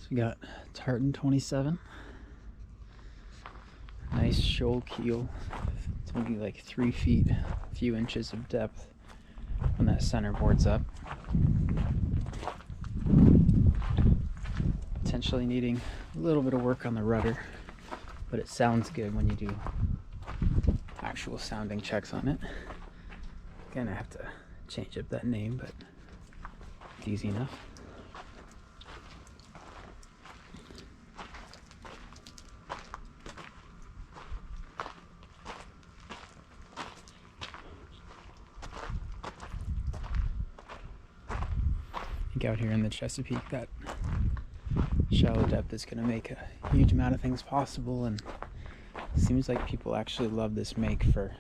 So we got Tartan 27. Nice shoal keel. It's only like 3 feet, a few inches of depth when that centerboard's up. Potentially needing a little bit of work on the rudder, but it sounds good when you do actual sounding checks on it. Gonna have to change up that name, but it's easy enough. I think out here in the Chesapeake, that shallow depth is going to make a huge amount of things possible, and it seems like people actually love this make for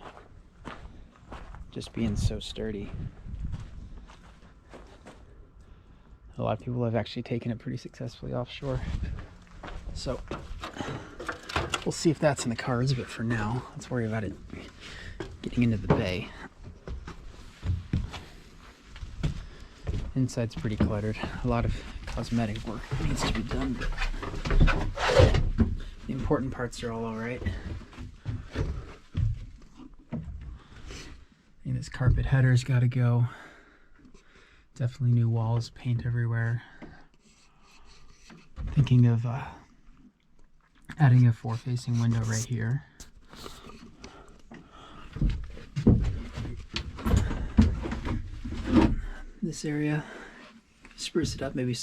just being so sturdy. A lot of people have actually taken it pretty successfully offshore, so we'll see if that's in the cards, but for now let's worry about it getting into the bay. Inside's pretty cluttered. A lot of cosmetic work needs to be done, but the important parts are all alright. And this carpet header's got to go. Definitely new walls, paint everywhere. Thinking of adding a forward-facing window right here. This area, spruce it up, maybe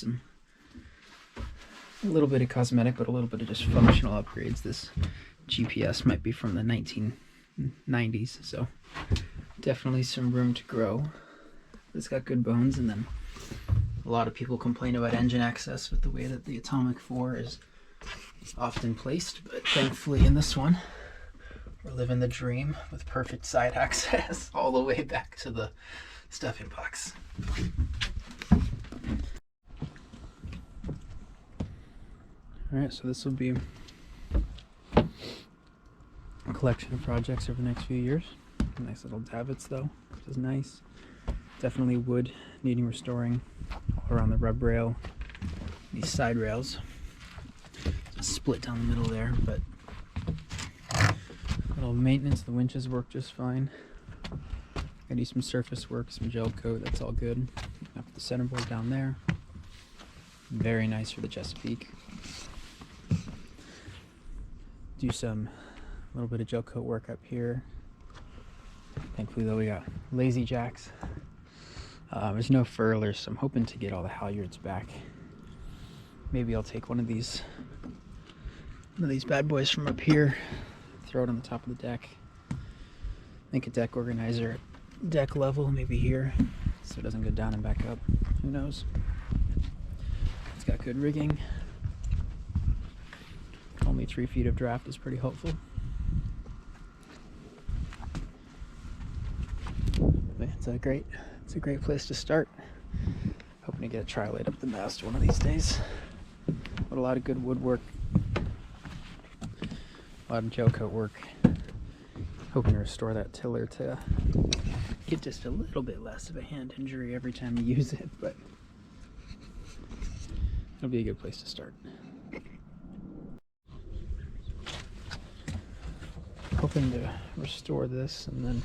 a little bit of cosmetic, but a little bit of just functional upgrades. This GPS might be from the 1990s, so definitely some room to grow. It's got good bones, and then a lot of people complain about engine access with the way that the Atomic 4 is often placed, but thankfully in this one, we're living the dream with perfect side access all the way back to the stuffing box. Alright, so this will be a collection of projects over the next few years. Nice little davits though, which is nice. Definitely wood needing restoring all around the rub rail, these side rails. It's a split down the middle there, but little maintenance, the winches work just fine. I do some surface work, some gel coat, that's all good. I put the centerboard down there. Very nice for the Chesapeake. Do some little bit of gel coat work up here. Thankfully though, we got lazy jacks. There's no furlers, so I'm hoping to get all the halyards back. Maybe I'll take one of these bad boys from up here, throw it on the top of the deck, make a deck organizer at deck level, maybe here, so it doesn't go down and back up. Who knows? It's got good rigging. Only 3 feet of draft is pretty helpful. But it's a great place to start. Hoping to get a tri-late up the mast one of these days. But a lot of good woodwork, a lot of gel coat work. Hoping to restore that tiller to get just a little bit less of a hand injury every time you use it, but it'll be a good place to start. Hoping to restore this, and then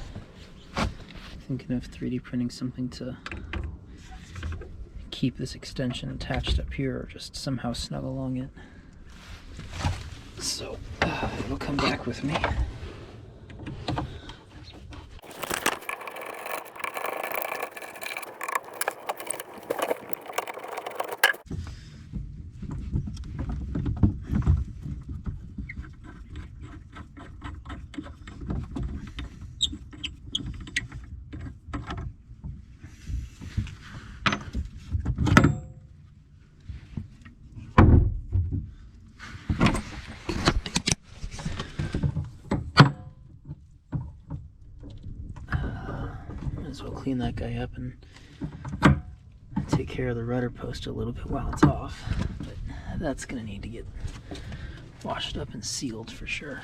thinking of 3D printing something to keep this extension attached up here, or just somehow snug along it. So it'll come back with me. So we'll clean that guy up and take care of the rudder post a little bit while it's off, but that's gonna need to get washed up and sealed for sure.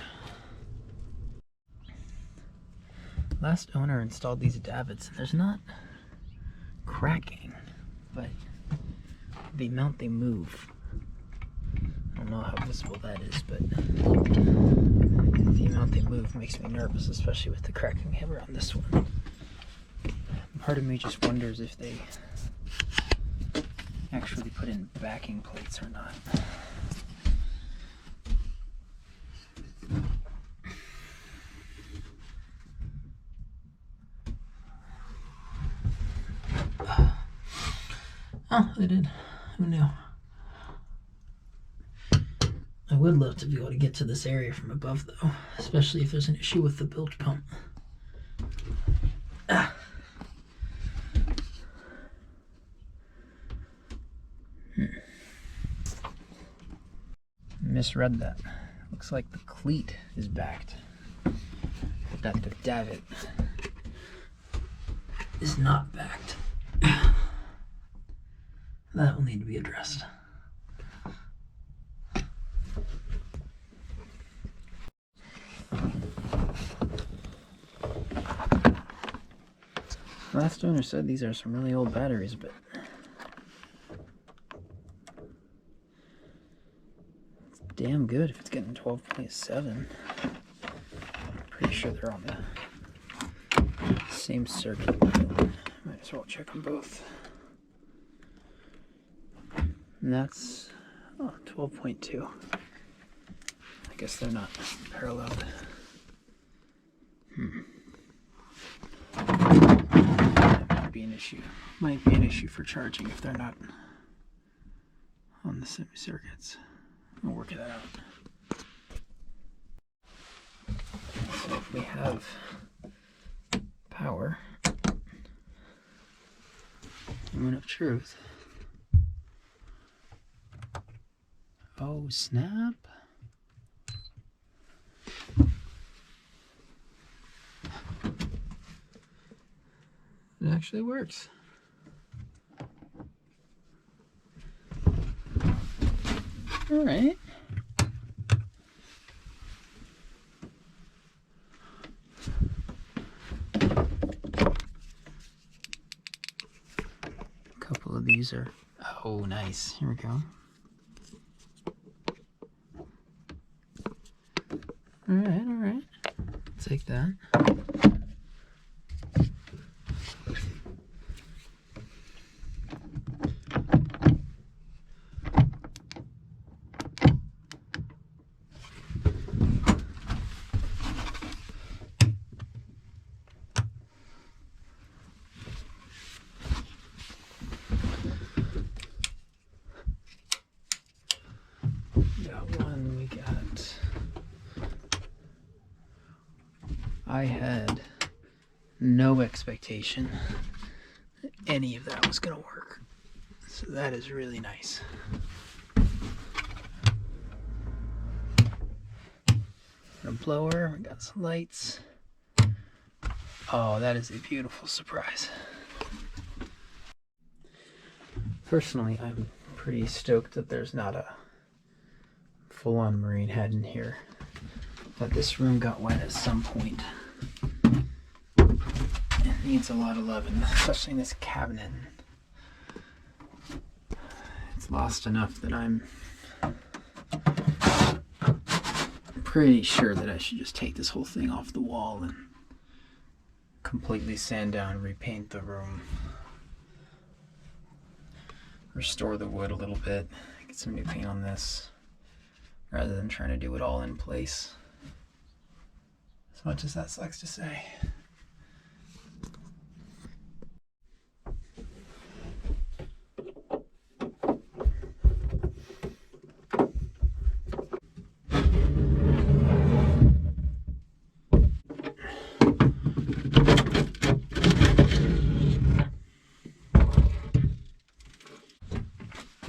Last owner installed these davits, and there's not cracking, but the amount they move know how visible that is, but the amount they move makes me nervous, especially with the cracking hammer on this one. Part of me just wonders if they actually put in backing plates or not. Oh, they did. Who knew? I would love to be able to get to this area from above, though, especially if there's an issue with the bilge pump. Misread that. Looks like the cleat is backed, but that the davit is not backed. That will need to be addressed. Last owner said these are some really old batteries, but it's damn good if it's getting 12.7. I'm pretty sure they're on the same circuit. Might as well check them both. And that's 12.2. I guess they're not paralleled. That might be an issue. Might be an issue for charging if they're not on the semi circuits. We'll work that out. So if we have power, moment of truth. Oh, snap. It actually works. All right. A couple of these are, oh, nice. Here we go. All right. Take that. I had no expectation that any of that was going to work. So that is really nice. A blower, we got some lights. Oh, that is a beautiful surprise. Personally, I'm pretty stoked that there's not a full-on marine head in here. But this room got wet at some point. It needs a lot of loving, especially in this cabinet. It's lost enough that I'm pretty sure that I should just take this whole thing off the wall and completely sand down, repaint the room, restore the wood a little bit, get some new paint on this, rather than trying to do it all in place. As much as that sucks to say.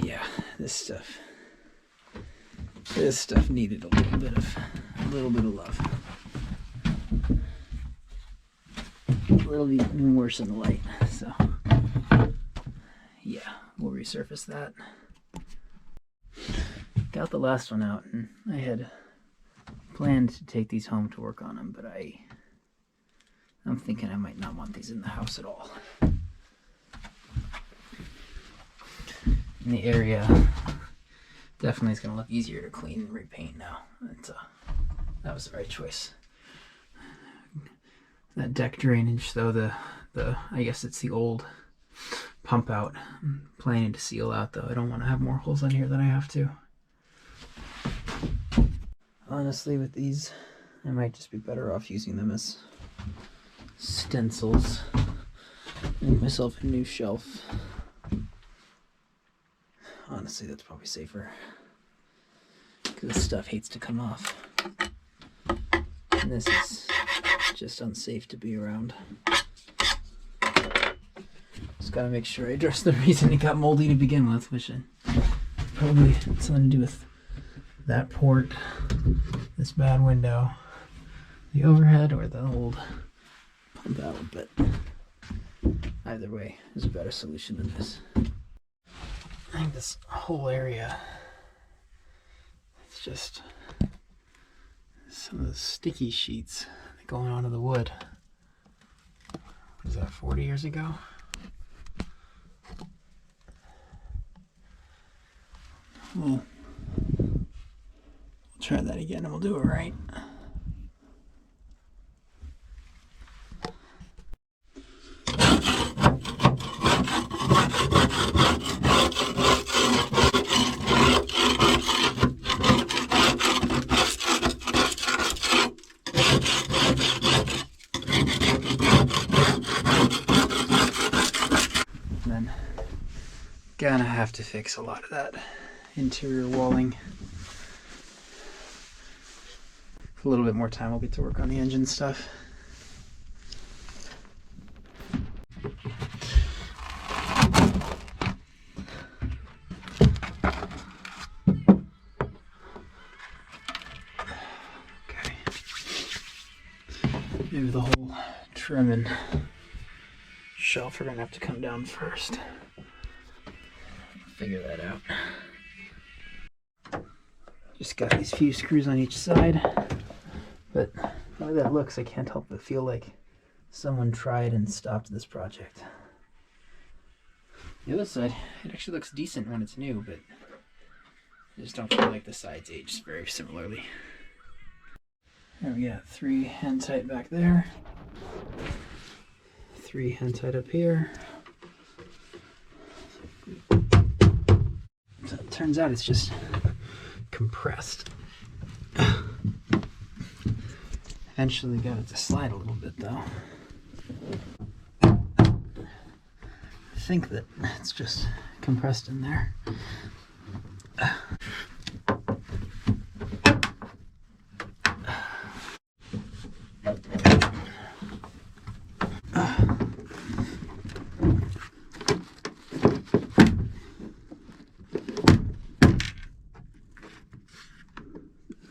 Yeah, this stuff needed a little bit of love. It'll be even worse in the light, so yeah, we'll resurface that. Got the last one out, and I had planned to take these home to work on them, but I'm thinking I might not want these in the house at all. In the area Definitely it's gonna look easier to clean and repaint now. That was the right choice. That deck drainage though, the I guess it's the old pump out. I'm planning to seal out though. I don't want to have more holes on here than I have to. Honestly, with these, I might just be better off using them as stencils. Make myself a new shelf. Honestly, that's probably safer, because this stuff hates to come off. And this is just unsafe to be around. Just gotta make sure I address the reason it got moldy to begin with, which probably had something to do with that port, this bad window, the overhead, or the old pump out. But either way, there's a better solution than this. I think this whole area, it's just some of the sticky sheets going onto the wood. What is that, 40 years ago? We'll try that again and we'll do it right. Gonna have to fix a lot of that interior walling. For a little bit more time, I'll get to work on the engine stuff. Okay. Maybe the whole trim and shelf are gonna have to come down first. Figure that out. Just got these few screws on each side, but the way that looks, I can't help but feel like someone tried and stopped this project. The other side, it actually looks decent when it's new, but I just don't feel like the sides age very similarly. There we got 3 hand tight back there, 3 hand tight up here. So it turns out it's just compressed. Eventually got it to slide a little bit though. I think that it's just compressed in there.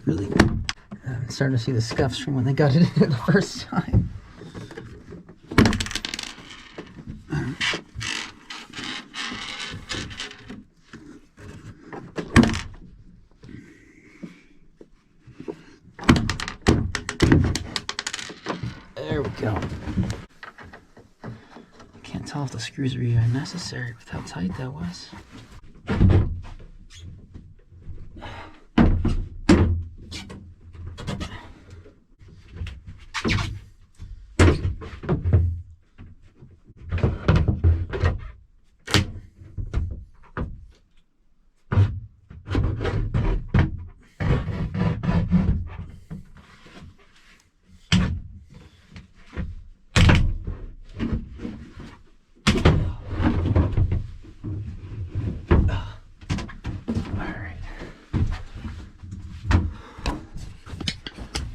Really, I'm starting to see the scuffs from when they got it in there the first time. There we go. Can't tell if the screws are even necessary with how tight that was.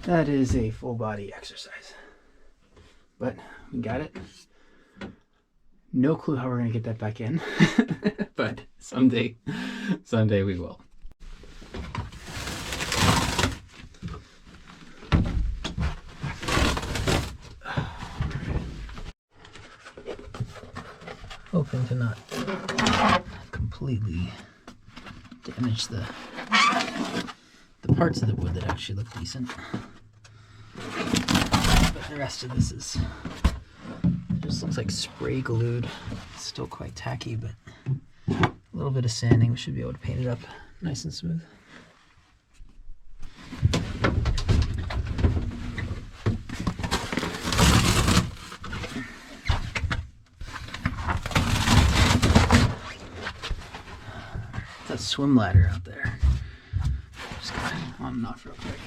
That is a full body exercise, but we got it. No clue how we're gonna get that back in, but someday we will. Hoping to not completely damage the parts of the wood that actually look decent. But the rest of this is just looks like spray glued. It's still quite tacky, but little bit of sanding, we should be able to paint it up nice and smooth. That swim ladder out there. Just got on and off real quick.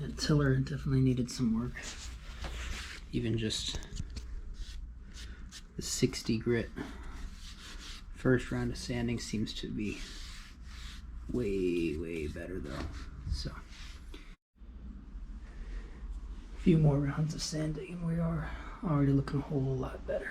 Yeah, tiller definitely needed some work. Even just the 60 grit first round of sanding seems to be way better though. So a few more rounds of sanding and we are already looking a whole lot better.